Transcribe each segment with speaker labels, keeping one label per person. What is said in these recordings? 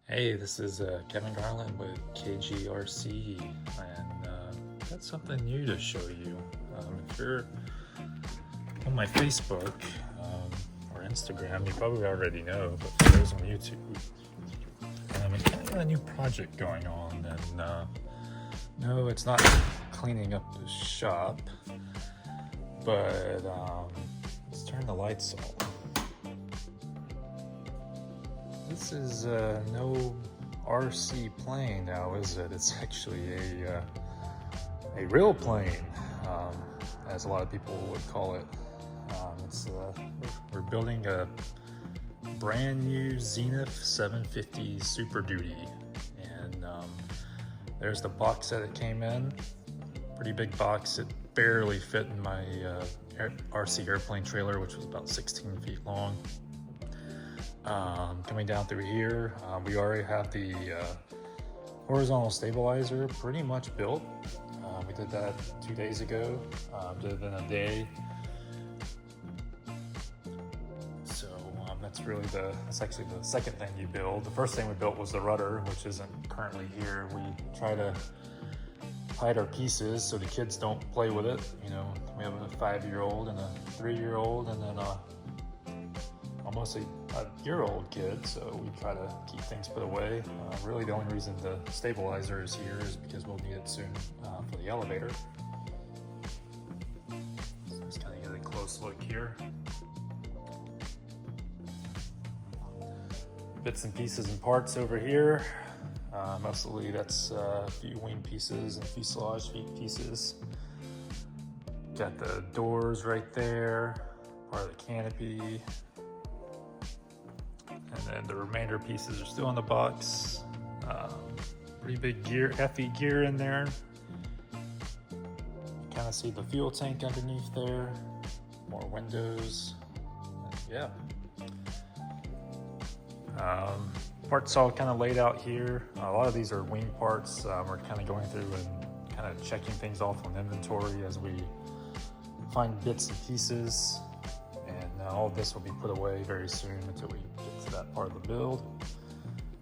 Speaker 1: Hey, this is Kevin Garland with KGRC, and got something new to show you. If you're on my Facebook or Instagram, you probably already know, but for those on YouTube, I kind of got a new project going on, and no, it's not cleaning up the shop, but let's turn the lights on. This is no RC plane now, is it? It's actually a real plane, as a lot of people would call it. We're building a brand new Zenith 750 Super Duty, and there's the box that it came in. Pretty big box. It barely fit in my RC airplane trailer, which was about 16 feet long. Coming down through here, we already have the horizontal stabilizer pretty much built. We did that 2 days ago, did it in a day. So that's actually the second thing you build. The first thing we built was the rudder, which isn't currently here. We try to hide our pieces so the kids don't play with it. You know, we have a 5-year-old and a 3-year-old, and then almost a year-old kid, so we try to keep things put away. Really the only reason the stabilizer is here is because we'll need it soon for the elevator. So just kind of get a close look here. Bits and pieces and parts over here. Mostly that's a few wing pieces and fuselage pieces. Got the doors right there, part of the canopy. And then the remainder pieces are still in the box. Pretty big gear, FE gear in there. You kind of see the fuel tank underneath there. More windows. Yeah. Parts all kind of laid out here. A lot of these are wing parts. We're kind of going through and kind of checking things off on inventory as we find bits and pieces. And all of this will be put away very soon until we get to that part of the build.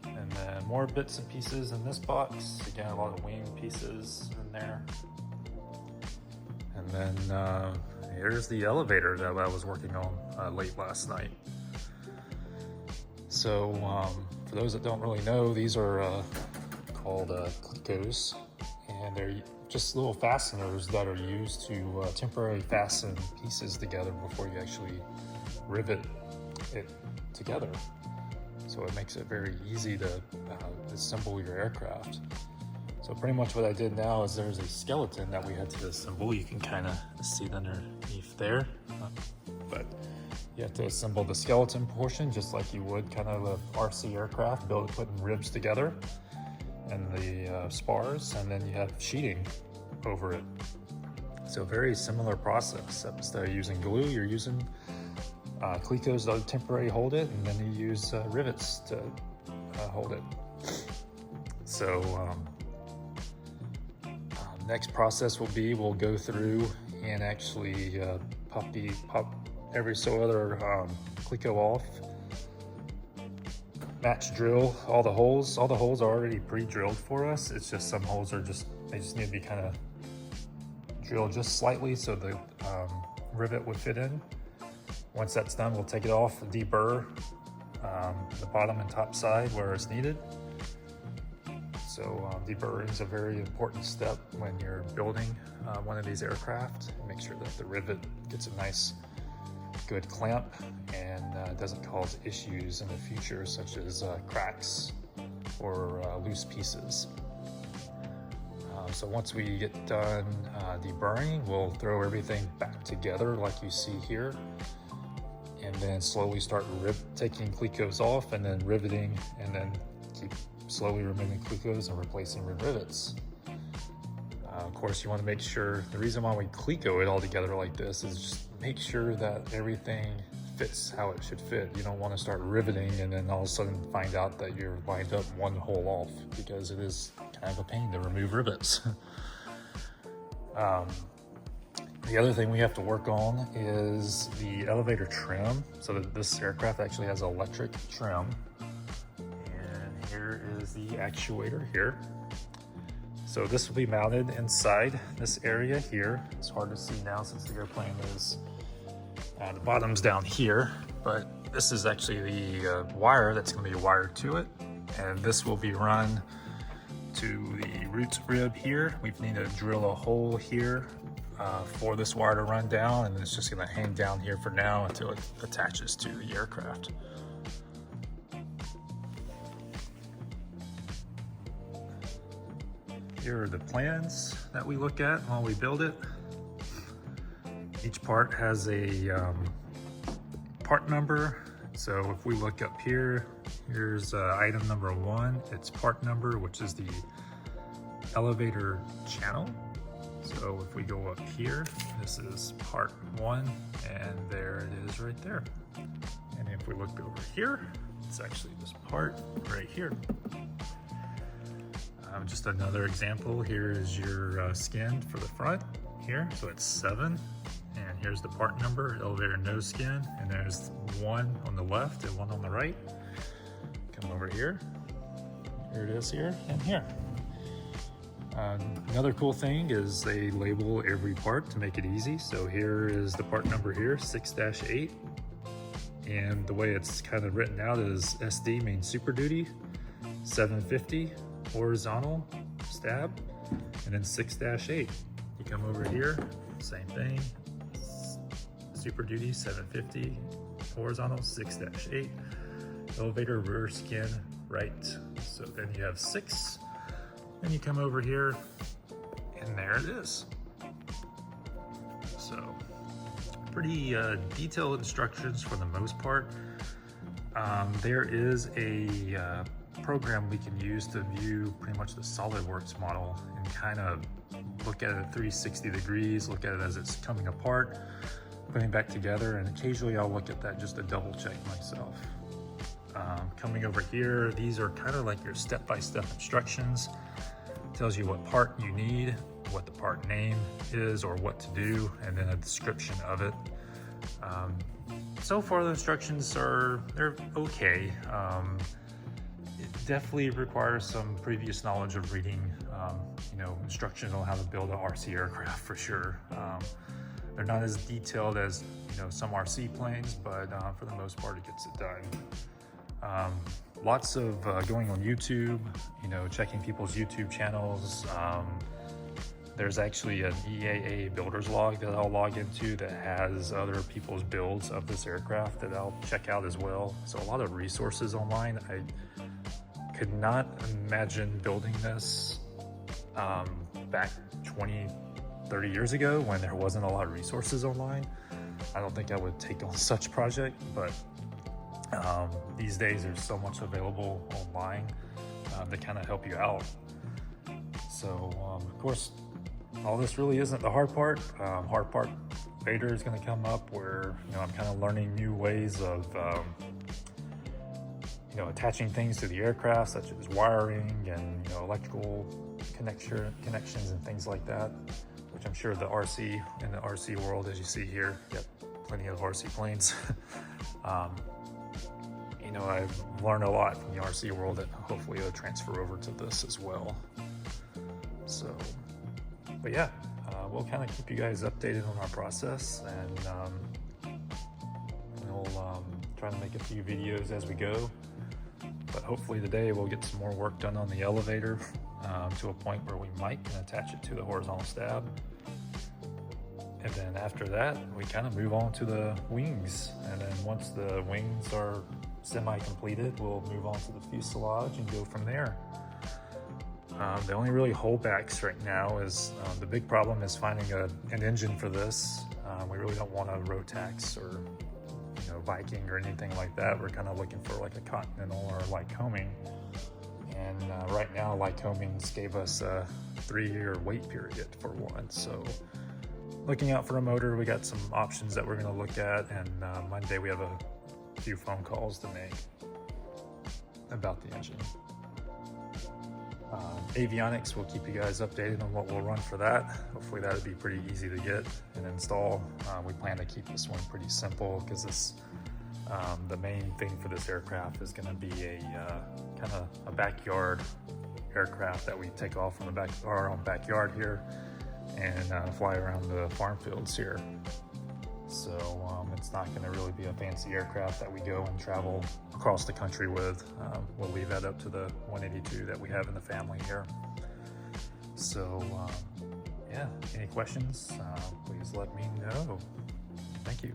Speaker 1: And then more bits and pieces in this box. Again, a lot of wing pieces in there. And then here's the elevator that I was working on late last night. So for those that don't really know, these are called clicos, and they're just little fasteners that are used to temporarily fasten pieces together before you actually rivet it together. So it makes it very easy to assemble your aircraft. So pretty much what I did now is there's a skeleton that we had to assemble. You can kind of see it underneath there, but you have to assemble the skeleton portion just like you would kind of a RC aircraft, putting ribs together and the spars, and then you have sheeting over it. So very similar process. Instead of using glue, you're using clicos to temporarily hold it, and then you use rivets to hold it. So next process will be we'll go through and actually pop every so other clico off. Match drill all the holes. All the holes are already pre-drilled for us. It's just some holes they just need to be kind of drilled just slightly so the rivet would fit in. Once that's done, we'll take it off and deburr the bottom and top side where it's needed. So deburring is a very important step when you're building one of these aircraft. Make sure that the rivet gets a nice good clamp and doesn't cause issues in the future, such as cracks or loose pieces. So once we get done deburring, we'll throw everything back together like you see here, and then slowly start taking clicos off and then riveting, and then keep slowly removing clicos and replacing with rivets. Of course, you want to make sure, the reason why we clico it all together like this is just make sure that everything fits how it should fit. You don't want to start riveting and then all of a sudden find out that you're lined up one hole off, because it is kind of a pain to remove rivets. The other thing we have to work on is the elevator trim. So that this aircraft actually has electric trim. And here is the actuator here. So this will be mounted inside this area here. It's hard to see now since the airplane is, the bottom's down here, but this is actually the wire that's going to be wired to it. And this will be run to the root rib here. We need to drill a hole here for this wire to run down, and it's just going to hang down here for now until it attaches to the aircraft. Here are the plans that we look at while we build it. Each part has a part number. So if we look up here, here's item number 1. It's part number, which is the elevator channel. So if we go up here, this is part 1, and there it is right there. And if we look over here, it's actually this part right here. Just another example, here is your skin for the front here. So it's 7, and here's the part number, elevator nose skin, and there's 1 on the left and 1 on the right. Come over here. Here it is here and here. Another cool thing is they label every part to make it easy. So here is the part number here, 6-8. And the way it's kind of written out is SD means Super Duty, 750 horizontal stab, and then 6-8. You come over here, same thing, Super Duty 750 horizontal 6-8, elevator rear skin right. So then you have 6, and you come over here, and there it is. So pretty detailed instructions for the most part. There is a program we can use to view pretty much the SolidWorks model and kind of look at it at 360 degrees, look at it as it's coming apart, putting back together, and occasionally I'll look at that just to double check myself. Coming over here, these are kind of like your step-by-step instructions. It tells you what part you need, what the part name is or what to do, and then a description of it. So far the instructions they're okay. It definitely requires some previous knowledge of reading, instructions on how to build an RC aircraft for sure. They're not as detailed as some RC planes, but for the most part, it gets it done. Lots of going on YouTube, checking people's YouTube channels. There's actually an EAA builder's log that I'll log into that has other people's builds of this aircraft that I'll check out as well. So a lot of resources online. I could not imagine building this back 20, 30 years ago when there wasn't a lot of resources online. I don't think I would take on such a project, but these days there's so much available online to kind of help you out. So of course, all this really isn't the hard part. Hard part later is going to come up where I'm kind of learning new ways of attaching things to the aircraft, such as wiring and electrical connections and things like that, which I'm sure in the RC world, as you see here, you got plenty of RC planes. I've learned a lot from the RC world that hopefully it'll transfer over to this as well. So, but yeah, we'll kind of keep you guys updated on our process, and we'll try to make a few videos as we go. But hopefully today we'll get some more work done on the elevator to a point where we might can attach it to the horizontal stab. And then after that, we kind of move on to the wings. And then once the wings are semi-completed, we'll move on to the fuselage and go from there. The only really holdbacks right now is the big problem is finding an engine for this. We really don't want a Rotax or Viking or anything like that. We're kind of looking for like a Continental or Lycoming. And right now Lycomings gave us a 3-year wait period for one. So looking out for a motor, we got some options that we're going to look at, and Monday we have a few phone calls to make about the engine. Avionics, we'll keep you guys updated on what we'll run for that. Hopefully that'll be pretty easy to get and install. We plan to keep this one pretty simple because this The main thing for this aircraft is going to be a kind of a backyard aircraft that we take off from our own backyard here and fly around the farm fields here. So it's not going to really be a fancy aircraft that we go and travel across the country with. We'll leave that up to the 182 that we have in the family here. So yeah, any questions, please let me know. Thank you.